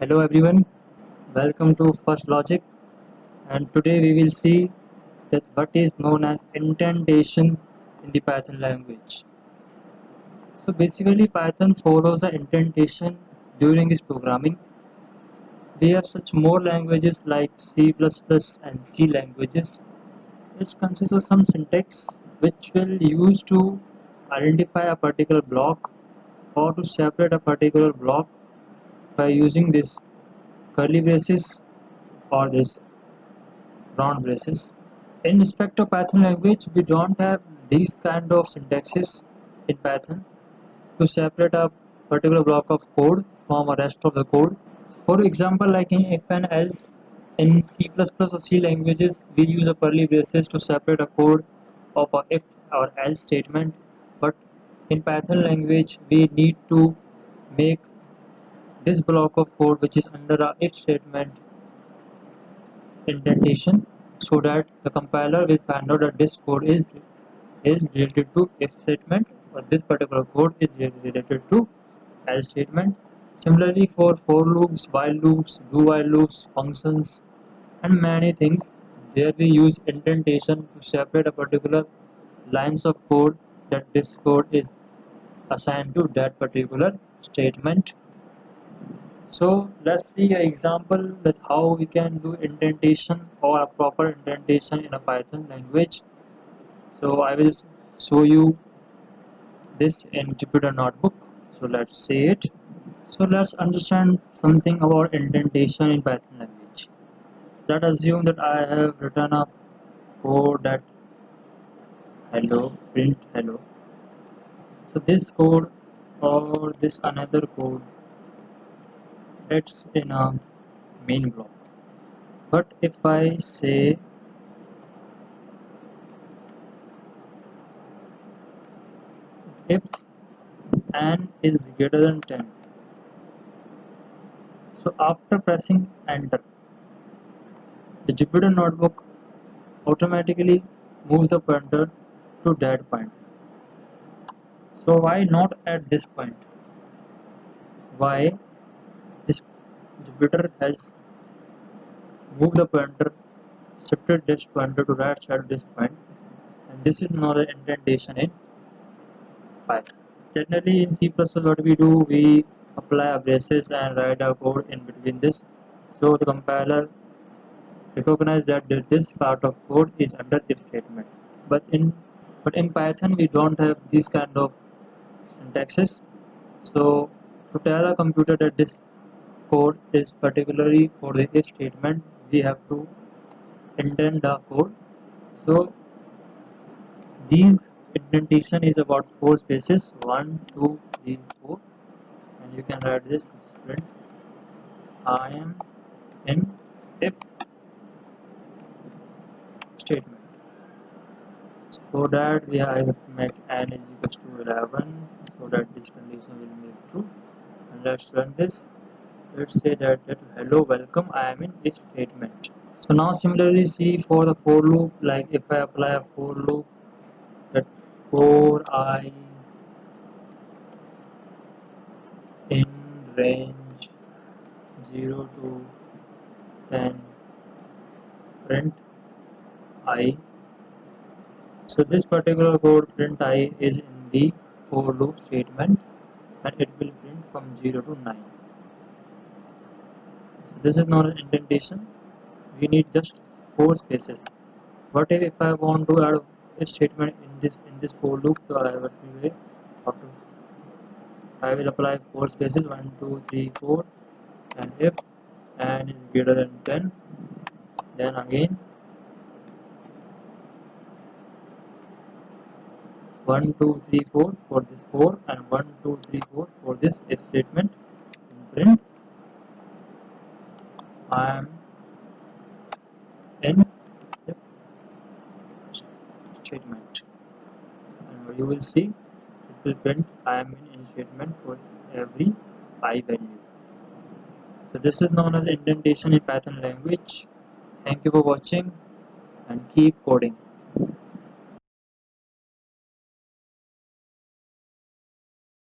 Hello everyone, welcome to First Logic, and today we will see that what is known as indentation in the Python language. So basically Python follows an indentation during its programming. We have such more languages like C++ and C languages, which consists of some syntax which will use to identify a particular block or to separate a particular block by using this curly braces or this round braces. In respect of Python language, we don't have these kind of syntaxes in Python to separate a particular block of code from the rest of the code. For example, like in if and else in C++ or C languages, we use a curly braces to separate a code of a if or else statement. But in Python language, we need to make this block of code which is under a if statement indentation so that the compiler will find out that this code is related to if statement or this particular code is related to else statement. Similarly for loops, while loops, do while loops, functions and many things, there we use indentation to separate a particular lines of code that this code is assigned to that particular statement. So let's see an example that how we can do indentation or a proper indentation in a Python language. So I will show you this in Jupyter Notebook. So let's see it. So let's understand something about indentation in Python language. Let's assume that I have written a code that hello, print hello. So this code or this another code, it's in a main block. But if I say if n is greater than 10, so after pressing enter, the Jupyter Notebook automatically moves the pointer to that point. So why not at this point? Why this Jupyter has moved the pointer, shifted this pointer to right side of this point, and this is not an indentation in Python. Generally in C++ what we do, we apply a braces and write our code in between this. So the compiler recognize that this part of code is under if statement. But in Python we don't have these kind of syntaxes. So to tell a computer that this code is particularly for the if statement, we have to indent the code. So these indentation is about 4 spaces, 1, 2, 3, 4, and you can write this print I am in if statement. So for that we have to make n is equals to 11 so that this condition will make true. And let's run this. Let's say that hello welcome I am in if statement. So now similarly see for the for loop, like if I apply a for loop that for I in range 0 to 10 print I. So this particular code print I is in the for loop statement and it will print from 0 to 9. So this is not an indentation. We need just 4 spaces. What if I want to add a statement in this for loop? So I will apply 4 spaces 1, 2, 3, 4, and if n is greater than 10, then again 1, 2, 3, 4 for this 4 and 1, 2, 3, 4 for this if statement. And print I am in if statement, and you will see it will print I am in statement for every I value. So this is known as indentation in Python language. Thank you for watching and keep coding.